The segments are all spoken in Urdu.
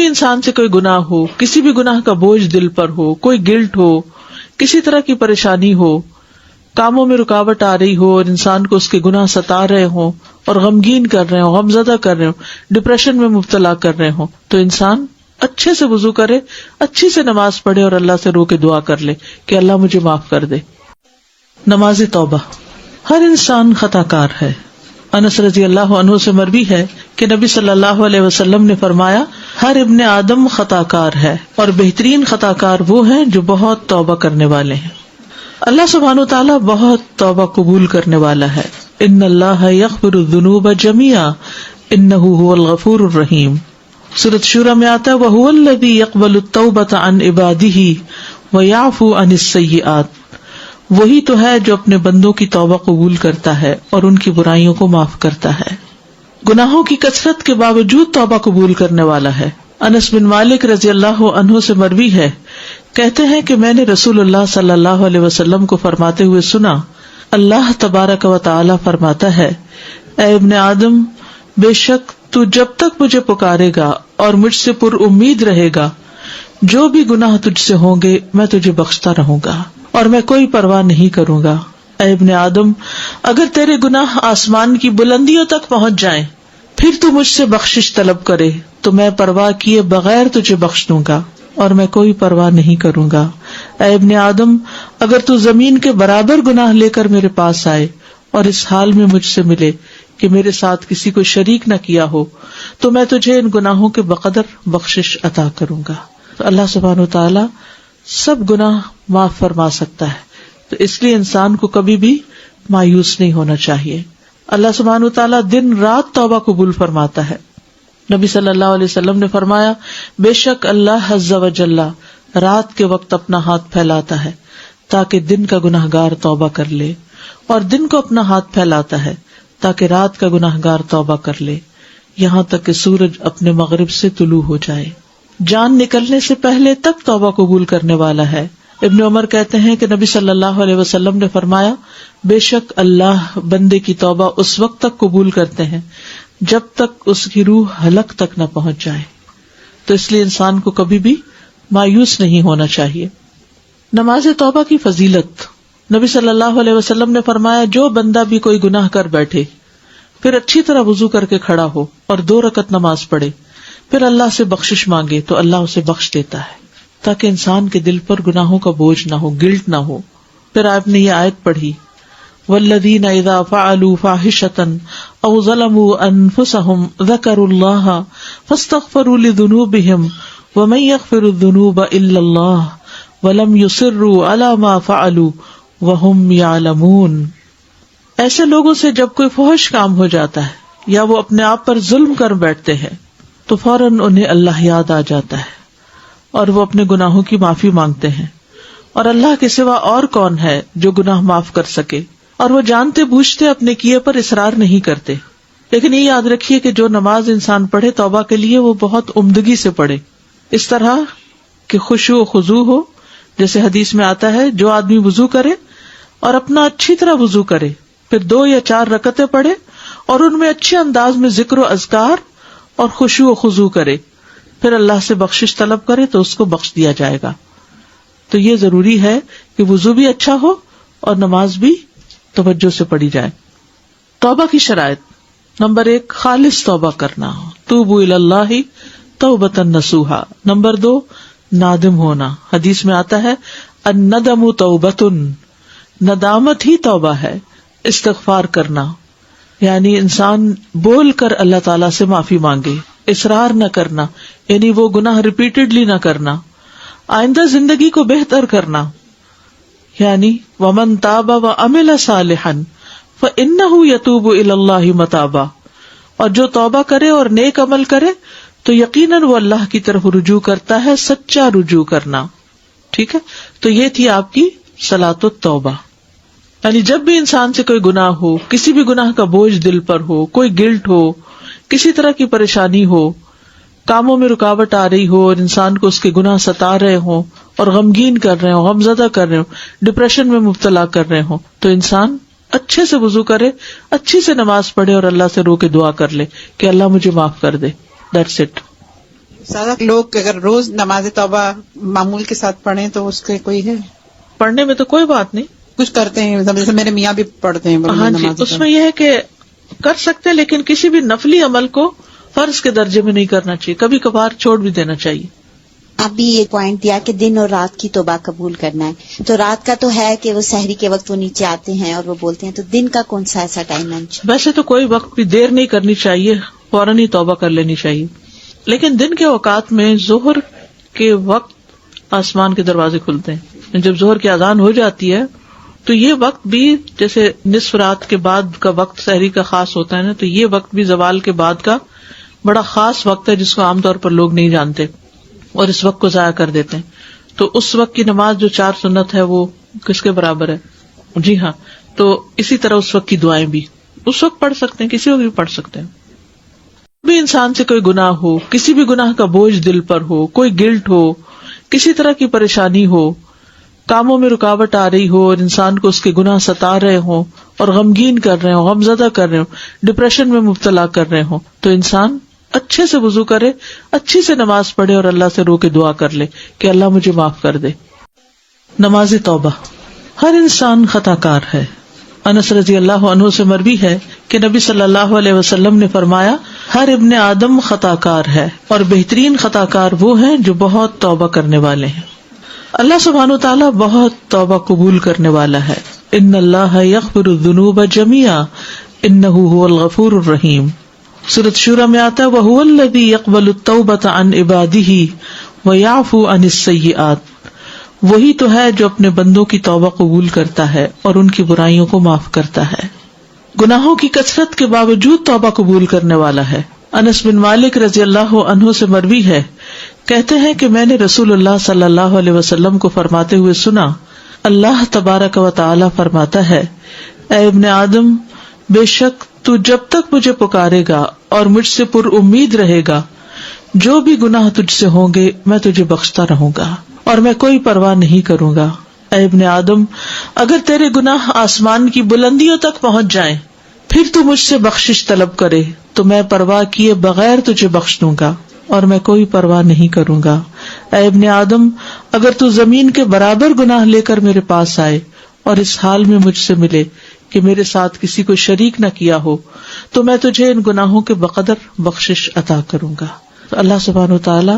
انسان سے کوئی گناہ ہو، کسی بھی گناہ کا بوجھ دل پر ہو، کوئی گلٹ ہو، کسی طرح کی پریشانی ہو، کاموں میں رکاوٹ آ رہی ہو اور انسان کو اس کے گناہ ستا رہے ہوں اور غمگین کر رہے ہوں، غمزدہ کر رہے ہوں، ڈپریشن میں مبتلا کر رہے ہوں، تو انسان اچھے سے وضو کرے، اچھی سے نماز پڑھے اور اللہ سے رو کے دعا کر لے کہ اللہ مجھے معاف کر دے۔ نماز توبہ۔ ہر انسان خطا کار ہے۔ انس رضی اللہ عنہ سے مروی ہے کہ نبی صلی اللہ علیہ وسلم نے فرمایا، ہر ابن آدم خطا کار ہے اور بہترین خطا کار وہ ہیں جو بہت توبہ کرنے والے ہیں۔ اللہ سبحانہ وتعالی بہت توبہ قبول کرنے والا ہے۔ ان اللہ یغفر الذنوب جميعا انہ هو الغفور الرحیم۔ سورۃ شورى میں آتا ہے وَهُوَ الَّذِي يَقْبَلُ التَّوْبَةَ عَنْ عِبَادِهِ وَيَعْفُو عَنِ السَّيِّئَاتِ، وہی تو ہے جو اپنے بندوں کی توبہ قبول کرتا ہے اور ان کی برائیوں کو معاف کرتا ہے۔ گناہوں کی کثرت کے باوجود توبہ قبول کرنے والا ہے۔ انس بن مالک رضی اللہ عنہ سے مروی ہے، کہتے ہیں کہ میں نے رسول اللہ صلی اللہ علیہ وسلم کو فرماتے ہوئے سنا، اللہ تبارک و تعالی فرماتا ہے، اے ابن آدم، بے شک تو جب تک مجھے پکارے گا اور مجھ سے پر امید رہے گا، جو بھی گناہ تجھ سے ہوں گے میں تجھے بخشتا رہوں گا اور میں کوئی پرواہ نہیں کروں گا۔ اے ابن آدم، اگر تیرے گناہ آسمان کی بلندیوں تک پہنچ جائیں پھر تو مجھ سے بخشش طلب کرے تو میں پرواہ کیے بغیر تجھے بخش دوں گا اور میں کوئی پرواہ نہیں کروں گا۔ اے ابن آدم، اگر تو زمین کے برابر گناہ لے کر میرے پاس آئے اور اس حال میں مجھ سے ملے کہ میرے ساتھ کسی کو شریک نہ کیا ہو تو میں تجھے ان گناہوں کے بقدر بخشش عطا کروں گا۔ تو اللہ سبحانہ وتعالی سب گناہ معاف فرما سکتا ہے، تو اس لیے انسان کو کبھی بھی مایوس نہیں ہونا چاہیے۔ اللہ سبحانہ وتعالی دن رات توبہ قبول فرماتا ہے۔ نبی صلی اللہ علیہ وسلم نے فرمایا، بے شک اللہ عز و جل رات کے وقت اپنا ہاتھ پھیلاتا ہے تاکہ دن کا گناہگار توبہ کر لے، اور دن کو اپنا ہاتھ پھیلاتا ہے تاکہ رات کا گناہگار توبہ کر لے، یہاں تک کہ سورج اپنے مغرب سے طلوع ہو جائے۔ جان نکلنے سے پہلے تک توبہ قبول کرنے والا ہے۔ ابن عمر کہتے ہیں کہ نبی صلی اللہ علیہ وسلم نے فرمایا، بے شک اللہ بندے کی توبہ اس وقت تک قبول کرتے ہیں جب تک اس کی روح حلق تک نہ پہنچ جائے، تو اس لیے انسان کو کبھی بھی مایوس نہیں ہونا چاہیے۔ نماز توبہ کی فضیلت۔ نبی صلی اللہ علیہ وسلم نے فرمایا، جو بندہ بھی کوئی گناہ کر بیٹھے پھر اچھی طرح وضو کر کے کھڑا ہو اور 2 رکعت نماز پڑھے، پھر اللہ سے بخشش مانگے تو اللہ اسے بخش دیتا ہے، تاکہ انسان کے دل پر گناہوں کا بوجھ نہ ہو، گلٹ نہ ہو۔ پھر آپ نے یہ آیت پڑھی، والذین اذا فعلوا فاحشۃ او ظلموا انفسهم ذکروا اللہ فاستغفروا لذنوبهم ومن یغفر الذنوب الا اللہ ولم یصروا علی ما فعلوا وهم یعلمون۔ ایسے لوگوں سے جب کوئی فحش کام ہو جاتا ہے یا وہ اپنے آپ پر ظلم کر بیٹھتے ہیں تو فوراً انہیں اللہ یاد آ جاتا ہے اور وہ اپنے گناہوں کی معافی مانگتے ہیں، اور اللہ کے سوا اور کون ہے جو گناہ معاف کر سکے، اور وہ جانتے بوجھتے اپنے کیے پر اصرار نہیں کرتے۔ لیکن یہ یاد رکھیے کہ جو نماز انسان پڑھے توبہ کے لیے وہ بہت عمدگی سے پڑھے، اس طرح کہ خشوع و خضوع ہو، جیسے حدیث میں آتا ہے جو آدمی وضو کرے اور اپنا اچھی طرح وضو کرے، پھر 2 یا 4 رکعتیں پڑھے اور ان میں اچھے انداز میں ذکر و اذکار اور خشوع و خضوع کرے، پھر اللہ سے بخشش طلب کرے تو اس کو بخش دیا جائے گا۔ تو یہ ضروری ہے کہ وضو بھی اچھا ہو اور نماز بھی توجہ سے پڑھی جائے۔ توبہ کی شرائط۔ نمبر 1، خالص توبہ کرنا، توبوا الی اللہ توبۃ نصوحا۔ نمبر 2، نادم ہونا۔ حدیث میں آتا ہے الندم توبۃ، ندامت ہی توبہ ہے۔ استغفار کرنا یعنی انسان بول کر اللہ تعالیٰ سے معافی مانگے، اصرار نہ کرنا یعنی وہ گناہ ریپیٹڈلی نہ کرنا، آئندہ زندگی کو بہتر کرنا یعنی ومن تاب وعمل صالحا فإنہ یتوب الی اللہ متابا، اور جو توبہ کرے اور نیک عمل کرے تو یقیناً وہ اللہ کی طرف رجوع کرتا ہے، سچا رجوع کرنا۔ ٹھیک ہے، تو یہ تھی آپ کی صلاۃ التوبہ۔ یعنی جب بھی انسان سے کوئی گناہ ہو، کسی بھی گناہ کا بوجھ دل پر ہو، کوئی گلٹ ہو، کسی طرح کی پریشانی ہو، کاموں میں رکاوٹ آ رہی ہو اور انسان کو اس کے گناہ ستا رہے ہوں اور غمگین کر رہے ہوں، غمزدہ کر رہے ہوں، ڈپریشن میں مبتلا کر رہے ہوں، تو انسان اچھے سے وضو کرے، اچھی سے نماز پڑھے اور اللہ سے رو کے دعا کر لے کہ اللہ مجھے معاف کر دے۔ That's it. سارا لوگ اگر روز نماز توبہ معمول کے ساتھ پڑھیں تو اس کے کوئی ہے؟ پڑھنے میں تو کوئی بات نہیں، کچھ کرتے ہیں جیسے میرے میاں بھی پڑھتے ہیں. ہاں جی، اس میں یہ ہے کہ کر سکتے ہیں، لیکن کسی بھی نفلی عمل کو فرض کے درجے میں نہیں کرنا چاہیے، کبھی کبھار چھوڑ بھی دینا چاہیے. ابھی یہ پوائنٹ دیا کہ دن اور رات کی توبہ قبول کرنا ہے، تو رات کا تو ہے کہ وہ سحری کے وقت وہ نیچے آتے ہیں اور وہ بولتے ہیں، تو دن کا کون سا ایسا ٹائم ہے؟ ویسے تو کوئی وقت بھی دیر نہیں کرنی چاہیے، فوراً ہی توبہ کر لینی چاہیے، لیکن دن کے اوقات میں ظہر کے وقت آسمان کے دروازے کھلتے ہیں. جب ظہر کی اذان ہو جاتی ہے تو یہ وقت بھی جیسے نصف رات کے بعد کا وقت سحری کا خاص ہوتا ہے نا، تو یہ وقت بھی زوال کے بعد کا بڑا خاص وقت ہے جس کو عام طور پر لوگ نہیں جانتے اور اس وقت کو ضائع کر دیتے ہیں. تو اس وقت کی نماز جو 4 سنت ہے وہ کس کے برابر ہے؟ جی ہاں. تو اسی طرح اس وقت کی دعائیں بھی اس وقت پڑھ سکتے ہیں، کسی وقت بھی پڑھ سکتے ہیں. بھی انسان سے کوئی گناہ ہو، کسی بھی گناہ کا بوجھ دل پر ہو، کوئی گلٹ ہو، کسی طرح کی پریشانی ہو، کاموں میں رکاوٹ آ رہی ہو اور انسان کو اس کے گناہ ستا رہے ہوں اور غمگین کر رہے ہوں، غمزدہ کر رہے ہوں، ڈپریشن میں مبتلا کر رہے ہوں، تو انسان اچھے سے وضو کرے، اچھی سے نماز پڑھے اور اللہ سے رو کے دعا کر لے کہ اللہ مجھے معاف کر دے. نماز توبہ. ہر انسان خطا کار ہے. انس رضی اللہ عنہ سے مروی ہے کہ نبی صلی اللہ علیہ وسلم نے فرمایا، ہر ابن آدم خطا کار ہے اور بہترین خطا کار وہ ہیں جو بہت توبہ کرنے والے ہیں. اللہ سبحانہ وتعالی بہت توبہ قبول کرنے والا ہے. ان اللہ یغفر الذنوب جميعا انہ هو الغفور الرحیم. سورۃ شورى میں آتا ہے وَهُوَ الَّذِي يَقْبَلُ التَّوْبَةَ عَنْ عِبَادِهِ وَيَعْفُو عَنِ السَّيِّئَاتِ. وہی تو ہے جو اپنے بندوں کی توبہ قبول کرتا ہے اور ان کی برائیوں کو معاف کرتا ہے. گناہوں کی کثرت کے باوجود توبہ قبول کرنے والا ہے. انس بن مالک رضی اللہ عنہ سے مروی ہے، کہتے ہیں کہ میں نے رسول اللہ صلی اللہ علیہ وسلم کو فرماتے ہوئے سنا، اللہ تبارک و تعالی فرماتا ہے، اے ابن آدم، بے شک تو جب تک مجھے پکارے گا اور مجھ سے پر امید رہے گا، جو بھی گناہ تجھ سے ہوں گے میں تجھے بخشتا رہوں گا اور میں کوئی پرواہ نہیں کروں گا. اے ابن آدم، اگر تیرے گناہ آسمان کی بلندیوں تک پہنچ جائیں پھر تو مجھ سے بخشش طلب کرے تو میں پرواہ کیے بغیر تجھے بخش دوں گا اور میں کوئی پرواہ نہیں کروں گا. اے ابن آدم، اگر تو زمین کے برابر گناہ لے کر میرے پاس آئے اور اس حال میں مجھ سے ملے کہ میرے ساتھ کسی کو شریک نہ کیا ہو تو میں تجھے ان گناہوں کے بقدر بخشش عطا کروں گا. تو اللہ سبحانہ وتعالی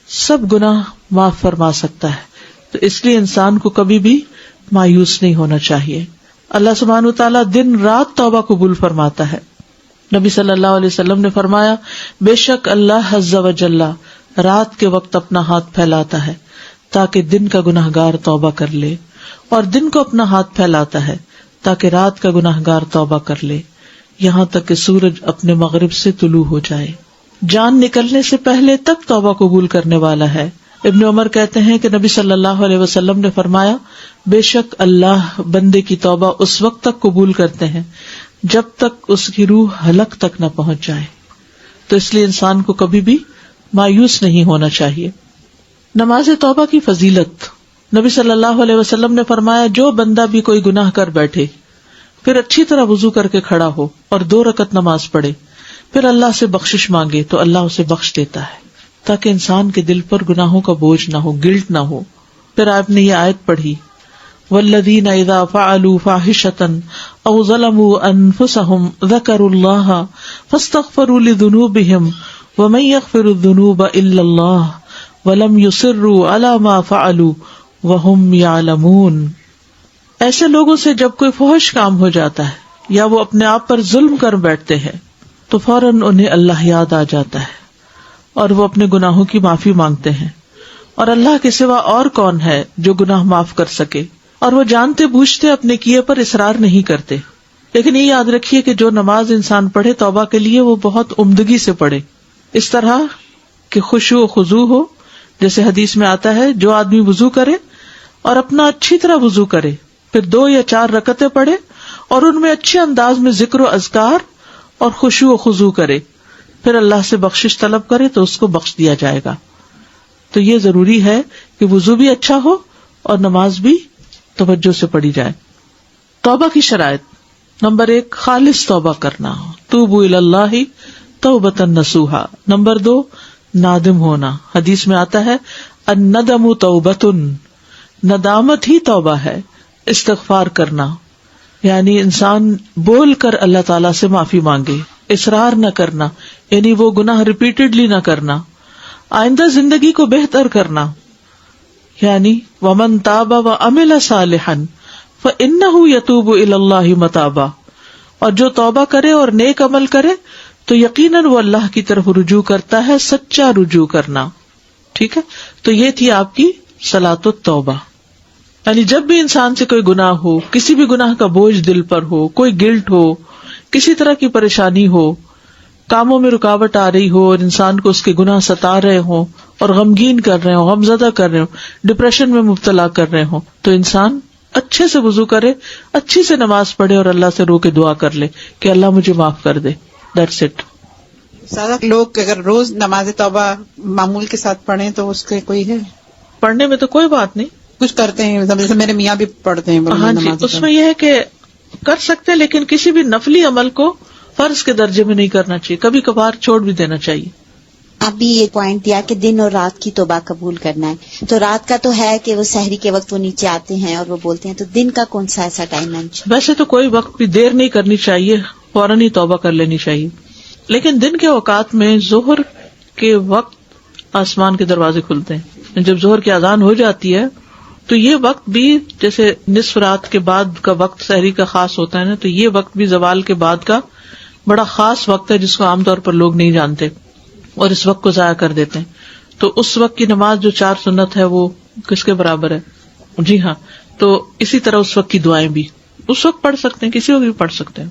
سب گناہ معاف فرما سکتا ہے، تو اس لیے انسان کو کبھی بھی مایوس نہیں ہونا چاہیے. اللہ سبحانہ وتعالی دن رات توبہ قبول فرماتا ہے. نبی صلی اللہ علیہ وسلم نے فرمایا، بے شک اللہ عز و جل رات کے وقت اپنا ہاتھ پھیلاتا ہے تاکہ دن کا گناہگار توبہ کر لے، اور دن کو اپنا ہاتھ پھیلاتا ہے تاکہ رات کا گناہگار توبہ کر لے، یہاں تک کہ سورج اپنے مغرب سے طلوع ہو جائے. جان نکلنے سے پہلے تک توبہ قبول کرنے والا ہے. ابن عمر کہتے ہیں کہ نبی صلی اللہ علیہ وسلم نے فرمایا، بے شک اللہ بندے کی توبہ اس وقت تک قبول کرتے ہیں جب تک اس کی روح حلق تک نہ پہنچ جائے. تو اس لیے انسان کو کبھی بھی مایوس نہیں ہونا چاہیے. نماز توبہ کی فضیلت. نبی صلی اللہ علیہ وسلم نے فرمایا، جو بندہ بھی کوئی گناہ کر بیٹھے پھر اچھی طرح وضو کر کے کھڑا ہو اور 2 رکعت نماز پڑھے، پھر اللہ سے بخشش مانگے تو اللہ اسے بخش دیتا ہے، تاکہ انسان کے دل پر گناہوں کا بوجھ نہ ہو، گلٹ نہ ہو. پھر آپ نے یہ آیت پڑھی، والذین اذا فعلوا فاحشۃ او ظلموا انفسهم ذکروا اللہ فاستغفروا لذنوبهم ومن یغفر الذنوب الا اللہ ولم یصروا علی ما فعلوا وهم یعلمون. ایسے لوگوں سے جب کوئی فحش کام ہو جاتا ہے یا وہ اپنے آپ پر ظلم کر بیٹھتے ہیں تو فوراً انہیں اللہ یاد آ جاتا ہے اور وہ اپنے گناہوں کی معافی مانگتے ہیں، اور اللہ کے سوا اور کون ہے جو گناہ معاف کر سکے، اور وہ جانتے بوجھتے اپنے کیے پر اصرار نہیں کرتے. لیکن یہ یاد رکھیے کہ جو نماز انسان پڑھے توبہ کے لیے وہ بہت عمدگی سے پڑھے، اس طرح کہ خشوع و خضوع ہو. جیسے حدیث میں آتا ہے، جو آدمی وضو کرے اور اپنا اچھی طرح وضو کرے، پھر 2 یا 4 رکعتیں پڑھے اور ان میں اچھے انداز میں ذکر و اذکار اور خشوع و خضوع کرے، پھر اللہ سے بخشش طلب کرے تو اس کو بخش دیا جائے گا. تو یہ ضروری ہے کہ وضو بھی اچھا ہو اور نماز بھی توجہ سے پڑھی جائے. توبہ کی شرائط. نمبر 1، خالص توبہ کرنا، توبوا الی اللہ توبۃ نصوحا. نمبر 2، نادم ہونا. حدیث میں آتا ہے الندم توبۃ، ندامت ہی توبہ ہے، استغفار کرنا. یعنی انسان بول کر اللہ تعالیٰ سے معافی مانگے، اصرار نہ کرنا، یعنی وہ گناہ ریپیٹڈلی نہ کرنا، آئندہ زندگی کو بہتر کرنا. یعنی ومن تاب وعمل صالحا فإنہ یتوب الی اللہ متابا، اور جو توبہ کرے اور نیک عمل کرے تو یقیناً وہ اللہ کی طرف رجوع کرتا ہے، سچا رجوع کرنا. ٹھیک ہے، تو یہ تھی آپ کی صلاۃ التوبہ. یعنی جب بھی انسان سے کوئی گناہ ہو، کسی بھی گناہ کا بوجھ دل پر ہو، کوئی گلٹ ہو، کسی طرح کی پریشانی ہو، کاموں میں رکاوٹ آ رہی ہو اور انسان کو اس کے گناہ ستا رہے ہوں اور غمگین کر رہے ہوں، غمزدہ کر رہے ہوں، ڈپریشن میں مبتلا کر رہے ہوں، تو انسان اچھے سے وضو کرے، اچھی سے نماز پڑھے اور اللہ سے رو کے دعا کر لے کہ اللہ مجھے معاف کر دے. That's it. سارا لوگ اگر روز نماز توبہ معمول کے ساتھ پڑھیں تو اس کے کوئی ہے؟ پڑھنے میں تو کوئی بات نہیں، کچھ کرتے ہیں، جیسے میرے میاں بھی پڑھتے ہیں. ہاں جی، اس میں یہ ہے کہ کر سکتے ہیں، لیکن کسی بھی نفلی عمل کو فرض کے درجے میں نہیں کرنا چاہیے، کبھی کبھار چھوڑ بھی دینا چاہیے. ابھی یہ پوائنٹ دیا کہ دن اور رات کی توبہ قبول کرنا ہے، تو رات کا تو ہے کہ وہ سحری کے وقت وہ نیچے آتے ہیں اور وہ بولتے ہیں، تو دن کا کون سا ایسا ٹائم ہے؟ ویسے تو کوئی وقت بھی دیر نہیں کرنی چاہیے، فوراً ہی توبہ کر لینی چاہیے. لیکن دن کے اوقات میں ظہر کے وقت آسمان کے دروازے کھلتے ہیں. جب ظہر کی اذان ہو جاتی ہے تو یہ وقت بھی جیسے نصف رات کے بعد کا وقت سحری کا خاص ہوتا ہے نا، تو یہ وقت بھی زوال کے بعد کا بڑا خاص وقت ہے جس کو عام طور پر لوگ نہیں جانتے اور اس وقت کو ضائع کر دیتے ہیں. تو اس وقت کی نماز جو 4 سنت ہے وہ کس کے برابر ہے؟ جی ہاں. تو اسی طرح اس وقت کی دعائیں بھی اس وقت پڑھ سکتے ہیں، کسی وقت بھی پڑھ سکتے ہیں.